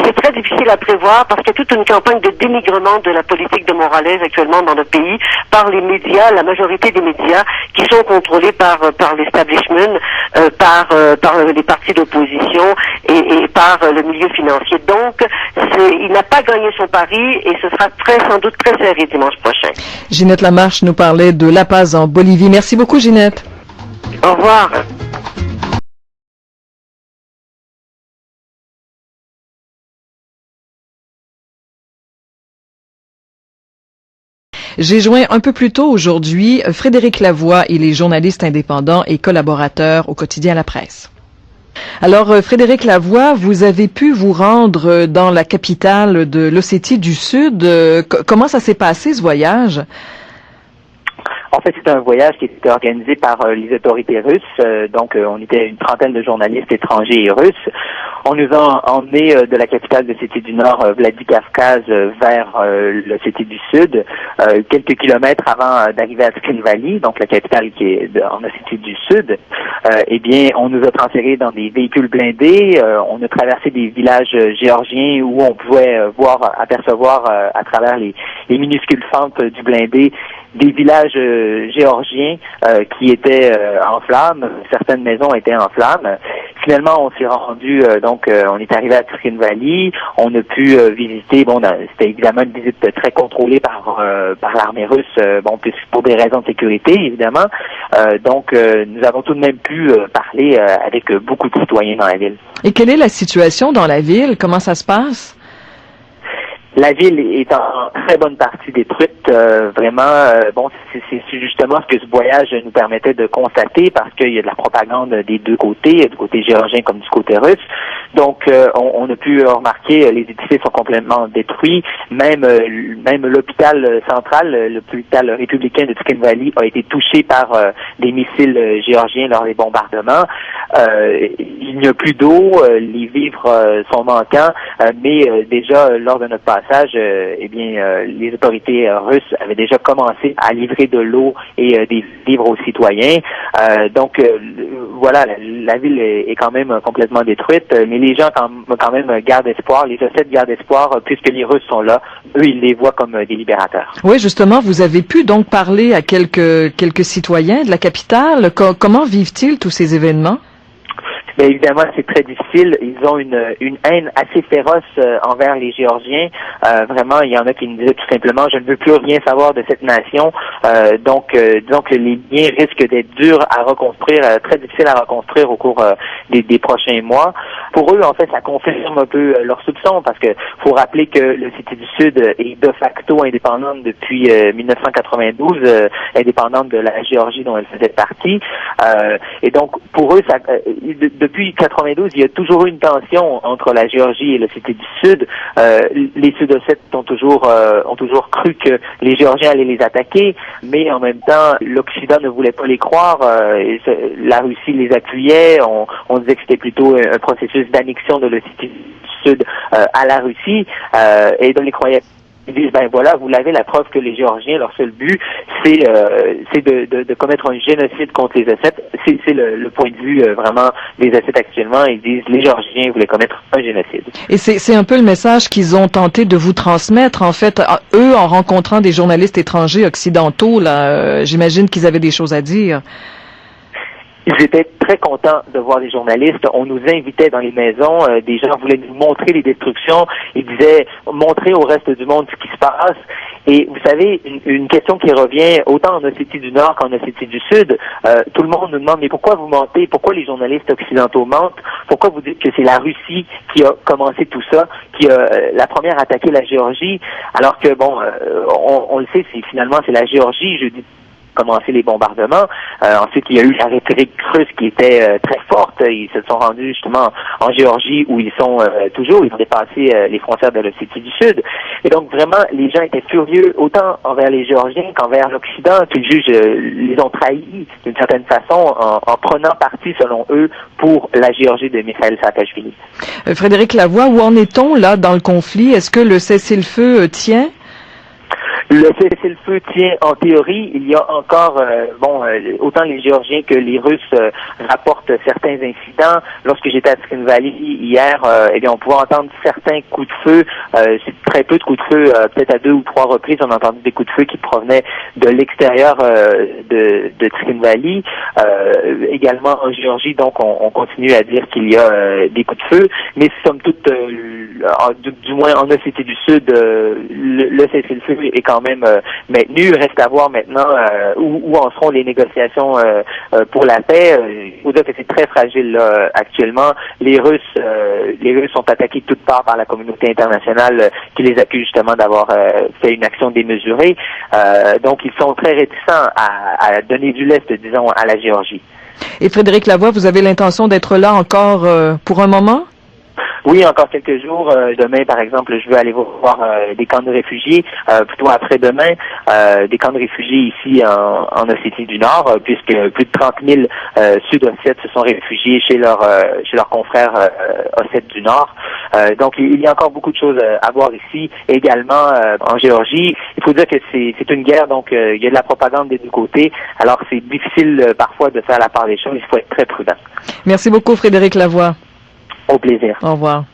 c'est très difficile à prévoir parce qu'il y a toute une campagne de dénigrement de la politique de Morales actuellement dans le pays par les médias, la majorité des médias qui sont contrôlés par l'establishment, par les partis d'opposition et par le milieu financier. Donc, il n'a pas gagné son pari et ce sera sans doute très serré dimanche prochain. Ginette Lamarche nous parlait de La Paz en Bolivie. Merci beaucoup, Ginette. Au revoir. J'ai joint un peu plus tôt aujourd'hui Frédéric Lavoie. Il est journaliste indépendant et collaborateur au quotidien La Presse. Alors, Frédéric Lavoie, vous avez pu vous rendre dans la capitale de l'Ossétie du Sud. Comment ça s'est passé, ce voyage? En fait, c'est un voyage qui était organisé par les autorités russes. Donc, on était une trentaine de journalistes étrangers et russes. On nous a emmenés de la capitale de l'Ossétie du Nord, Vladikavkaz, vers l'Ossétie du Sud, quelques kilomètres avant d'arriver à Tskhinvali, donc la capitale qui est en Ossétie du Sud. Eh bien, on nous a transférés dans des véhicules blindés. On a traversé des villages géorgiens où on pouvait apercevoir à travers les minuscules fentes du blindé des villages géorgiens qui étaient en flammes. Certaines maisons étaient en flammes. Finalement, on s'est rendu, on est arrivé à Tskhinvali. On a pu visiter, c'était évidemment une visite très contrôlée par l'armée russe, pour des raisons de sécurité, évidemment. Nous avons tout de même pu parler avec beaucoup de citoyens dans la ville. Et quelle est la situation dans la ville? Comment ça se passe? La ville est en très bonne partie détruite. C'est justement ce que ce voyage nous permettait de constater parce qu'il y a de la propagande des deux côtés, du côté géorgien comme du côté russe. Donc, on a pu remarquer les édifices sont complètement détruits. Même l'hôpital central, l'hôpital républicain de Tskhinvali, a été touché par des missiles géorgiens lors des bombardements. Il n'y a plus d'eau, les vivres sont manquants, mais déjà lors de notre passage, les autorités russes avaient déjà commencé à livrer de l'eau et des vivres aux citoyens. La ville est quand même complètement détruite, mais les gens quand même gardent espoir, les Ossètes gardent espoir, puisque les Russes sont là. Eux, ils les voient comme des libérateurs. Oui, justement, vous avez pu donc parler à quelques citoyens de la capitale. Comment vivent-ils tous ces événements? Mais évidemment, c'est très difficile. Ils ont une haine assez féroce envers les Géorgiens. Vraiment, il y en a qui nous disaient tout simplement, je ne veux plus rien savoir de cette nation. Disons que les liens risquent d'être durs à reconstruire, très difficiles à reconstruire au cours des prochains mois. Pour eux, en fait, ça confirme un peu leurs soupçons parce que faut rappeler que l'Ossétie du Sud est de facto indépendante depuis 1992, indépendante de la Géorgie dont elle faisait partie. Et donc, pour eux, depuis 92, il y a toujours eu une tension entre la Géorgie et l'Ossétie du Sud. Les Sud-Ossètes ont toujours cru que les Géorgiens allaient les attaquer, mais en même temps, l'Occident ne voulait pas les croire. La Russie les appuyait. On disait que c'était plutôt un processus d'annexion de l'Ossétie du Sud à la Russie, et on les croyait. Ils disent, vous l'avez, la preuve que les Géorgiens, leur seul but, c'est de commettre un génocide contre les Ossètes. C'est le point de vue vraiment des Ossètes actuellement. Ils disent, les Géorgiens voulaient commettre un génocide. Et c'est un peu le message qu'ils ont tenté de vous transmettre, en fait, eux, en rencontrant des journalistes étrangers occidentaux, là, j'imagine qu'ils avaient des choses à dire. Ils étaient très contents de voir les journalistes. On nous invitait dans les maisons. Des gens voulaient nous montrer les destructions. Ils disaient montrer au reste du monde ce qui se passe. Et vous savez, une question qui revient autant en Ossétie du Nord qu'en Ossétie du Sud. Tout le monde nous demande, mais pourquoi vous mentez? Pourquoi les journalistes occidentaux mentent? Pourquoi vous dites que c'est la Russie qui a commencé tout ça, qui a la première attaqué la Géorgie? Alors que, on le sait, finalement, c'est la Géorgie, je dis, commencé les bombardements. Ensuite, il y a eu la rhétorique russe qui était très forte. Ils se sont rendus justement en Géorgie où ils sont toujours. Ils ont dépassé les frontières de l'Ossétie du Sud. Et donc, vraiment, les gens étaient furieux autant envers les Géorgiens qu'envers l'Occident, qu'ils jugent les ont trahis d'une certaine façon en prenant parti, selon eux, pour la Géorgie de Mikhail Saakashvili. Frédéric Lavoie, où en est-on là dans le conflit? Est-ce que le cessez-le-feu tient? Le cessez-le-feu tient en théorie. Il y a encore, autant les Géorgiens que les Russes rapportent certains incidents. Lorsque j'étais à Tskhin Valley hier, on pouvait entendre certains coups de feu. C'est très peu de coups de feu, peut-être à 2 ou 3 reprises, on a entendu des coups de feu qui provenaient de l'extérieur de Tskhin Valley. Également en Géorgie, donc on continue à dire qu'il y a des coups de feu, mais somme toute, du moins en Ossétie du Sud, le cessez-le-feu est quand même maintenu. Reste à voir maintenant où en seront les négociations pour la paix. Il faut dire que c'est très fragile là, actuellement. Les Russes sont attaqués de toutes parts par la communauté internationale qui les accuse justement d'avoir fait une action démesurée. Donc ils sont très réticents à donner du lest, disons, à la Géorgie. Et Frédéric Lavoie, vous avez l'intention d'être là encore pour un moment? Oui, encore quelques jours. Demain, par exemple, je veux aller voir des camps de réfugiés, plutôt après-demain, des camps de réfugiés ici en Ossétie du Nord, puisque plus de 30 000 Sud-Ossètes se sont réfugiés chez leurs confrères Ossètes du Nord. Donc, il y a encore beaucoup de choses à voir ici. Également, en Géorgie, il faut dire que c'est une guerre, donc il y a de la propagande des deux côtés. Alors, c'est difficile parfois de faire la part des choses. Il faut être très prudent. Merci beaucoup, Frédéric Lavoie. Au plaisir. Au revoir.